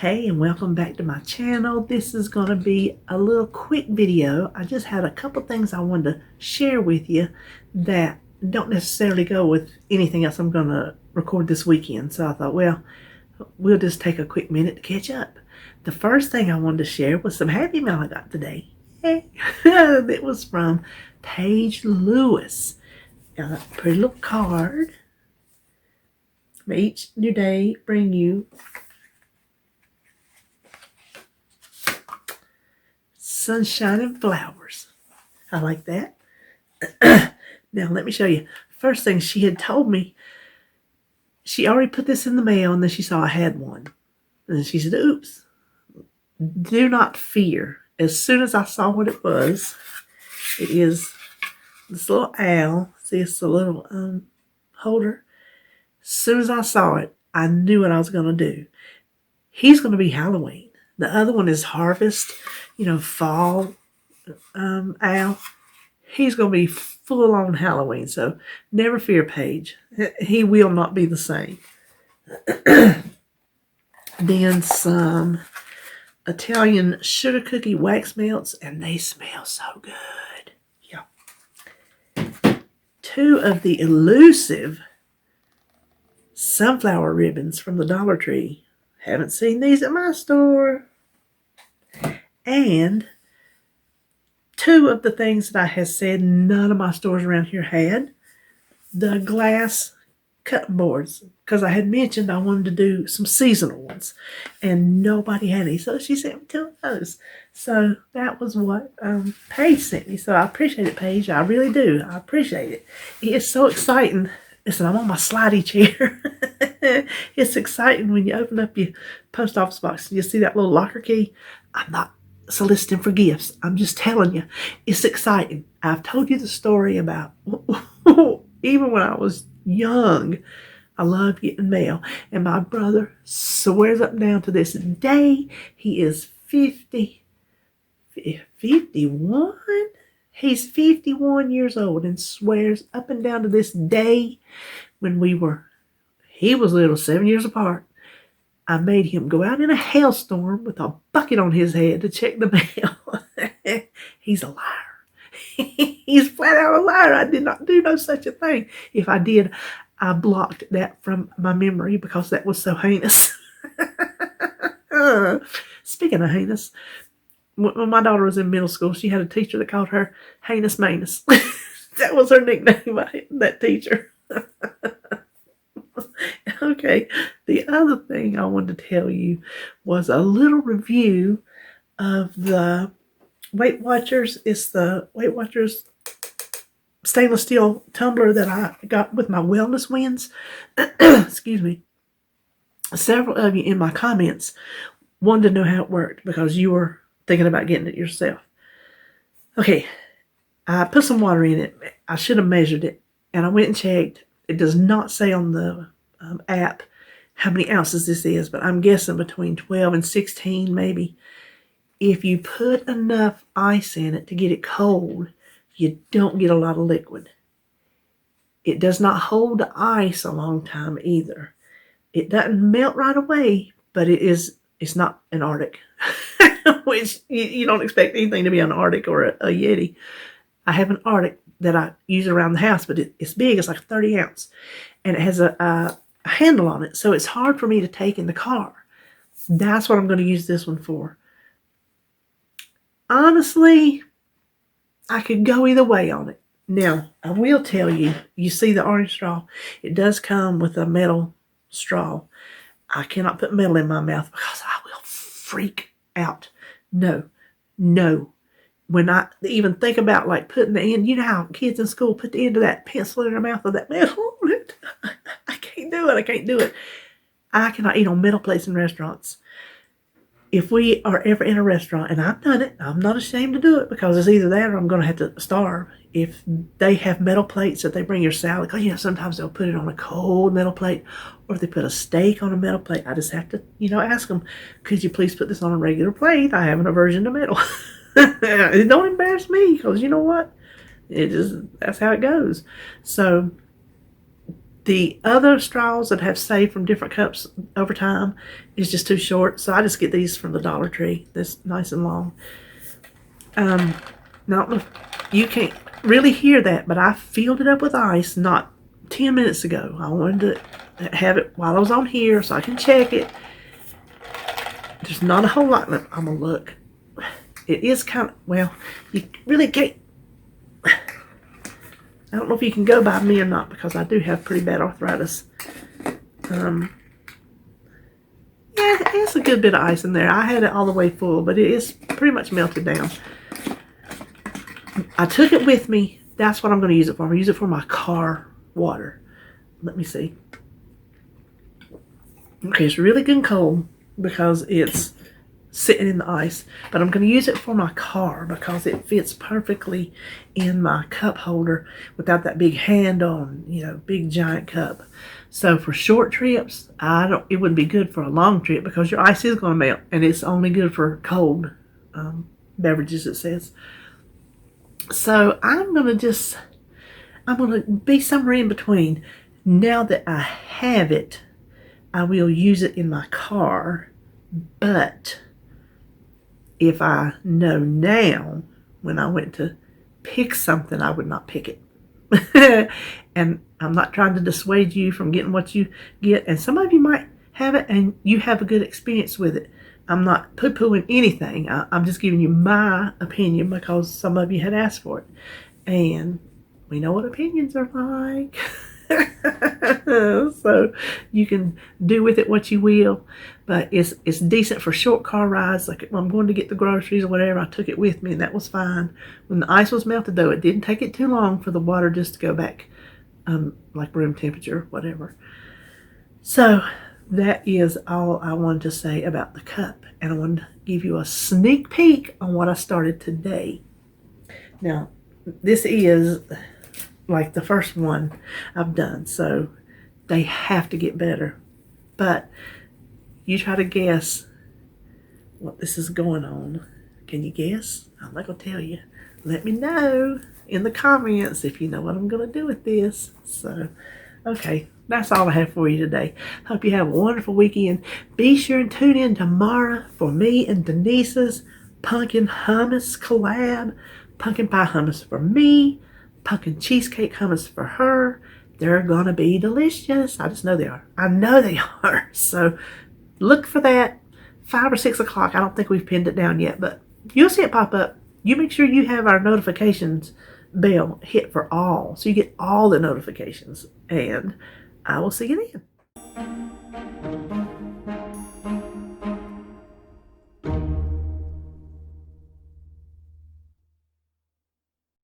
Hey, and welcome back to my channel. This is going to be a little quick video. I just had a couple things I wanted to share with you that don't necessarily go with anything else I'm going to record this weekend. So I thought, well, we'll just take a quick minute to catch up. The first thing I wanted to share was some happy mail I got today. Hey. It was from Paige Lewis. A pretty little card. May each new day bring you sunshine and flowers. I like that. Now let me show you. First thing, she had told me she already put this in the mail and then she saw I had one. And she said, oops. Do not fear. As soon as I saw what it was, it is this little owl. See, it's a little holder. As soon as I saw it, I knew what I was going to do. He's going to be Halloween. The other one is Harvest, fall owl. He's going to be full on Halloween. So never fear, Paige. He will not be the same. Then some Italian sugar cookie wax melts, and they smell so good. Yeah. 2 of the elusive sunflower ribbons from the Dollar Tree. Haven't seen these at my store. And 2 of the things that I had said none of my stores around here had. The glass cutting boards. Because I had mentioned I wanted to do some seasonal ones. And nobody had any. So she sent me 2 of those. So that was what Paige sent me. So I appreciate it, Paige. I really do. I appreciate it. It is so exciting. Listen, I'm on my slidey chair. It's exciting when you open up your post office box and you see that little locker key. I'm not soliciting for gifts. I'm just telling you, it's exciting. I've told you the story about even when I was young, I loved getting mail. And my brother swears up and down to this day, he is 51. He's 51 years old and swears up and down to this day when he was little, 7 years apart. I made him go out in a hailstorm with a bucket on his head to check the mail. He's a liar. He's flat out a liar. I did not do no such a thing. If I did, I blocked that from my memory because that was so heinous. Speaking of heinous, when my daughter was in middle school, she had a teacher that called her Heinous Maness. That was her nickname by that teacher. Okay, the other thing I wanted to tell you was a little review of the Weight Watchers. It's the Weight Watchers stainless steel tumbler that I got with my wellness wins. Excuse me. Several of you in my comments wanted to know how it worked because you were thinking about getting it yourself. Okay, I put some water in it. I should have measured it, and I went and checked. It does not say on the app how many ounces this is, but I'm guessing between 12 and 16 maybe. If you put enough ice in it to get it cold, you don't get a lot of liquid. It does not hold the ice a long time either. It doesn't melt right away, but it's not an Arctic, which you don't expect anything to be an Arctic or a Yeti. I have an Arctic that I use around the house, but it's big. It's like 30 ounce, and it has a handle on it, so it's hard for me to take in the car. That's what I'm going to use this one for. Honestly, I could go either way on it. Now, I will tell you, you see the orange straw? It does come with a metal straw. I cannot put metal in my mouth because I will freak out. No. When I even think about like putting the end, you know how kids in school put the end of that pencil in their mouth with that metal on it? I can't do it. I cannot eat on metal plates in restaurants. If we are ever in a restaurant, and I've done it, I'm not ashamed to do it because it's either that or I'm going to have to starve. If they have metal plates that they bring your salad, because sometimes they'll put it on a cold metal plate, or if they put a steak on a metal plate, I just have to, ask them, could you please put this on a regular plate? I have an aversion to metal. It don't embarrass me because you know what? That's how it goes. So The other straws that have saved from different cups over time is just too short, so I just get these from the Dollar Tree. That's nice and long. Now, you can't really hear that, but I filled it up with ice not 10 minutes ago. I wanted to have it while I was on here so I can check it. There's not a whole lot. I'm going to look. It is kind of, well, you really can't. I don't know if you can go by me or not because I do have pretty bad arthritis. Yeah, it's a good bit of ice in there. I had it all the way full, but it is pretty much melted down. I took it with me. That's what I'm going to use it for. I'm going to use it for my car water. Let me see. Okay, it's really good and cold because it's sitting in the ice, but I'm going to use it for my car because it fits perfectly in my cup holder without that big handle and, big giant cup. So for short trips, it wouldn't be good for a long trip because your ice is going to melt, and it's only good for cold beverages, it says. So I'm going to be somewhere in between. Now that I have it, I will use it in my car, but if I know now, when I went to pick something, I would not pick it. And I'm not trying to dissuade you from getting what you get. And some of you might have it and you have a good experience with it. I'm not poo-pooing anything. I'm just giving you my opinion because some of you had asked for it. And we know what opinions are like. So you can do with it what you will, but it's decent for short car rides. Like when I'm going to get the groceries or whatever, I took it with me and that was fine. When the ice was melted though, it didn't take it too long for the water just to go back like room temperature, whatever. So that is all I wanted to say about the cup, and I wanted to give you a sneak peek on what I started today. Now this is like the first one I've done, so they have to get better. But you try to guess what this is going on. Can you guess? I'm not going to tell you. Let me know in the comments if you know what I'm going to do with this. So, okay, that's all I have for you today. Hope you have a wonderful weekend. Be sure and tune in tomorrow for me and Denise's pumpkin hummus collab. Pumpkin pie hummus for me. Pumpkin cheesecake hummus for her. They're gonna be delicious. I just know they are. I know they are. So look for that 5 or 6 o'clock. I don't think we've pinned it down yet, but you'll see it pop up. You make sure you have our notifications bell hit for all, so you get all the notifications. And I will see you then.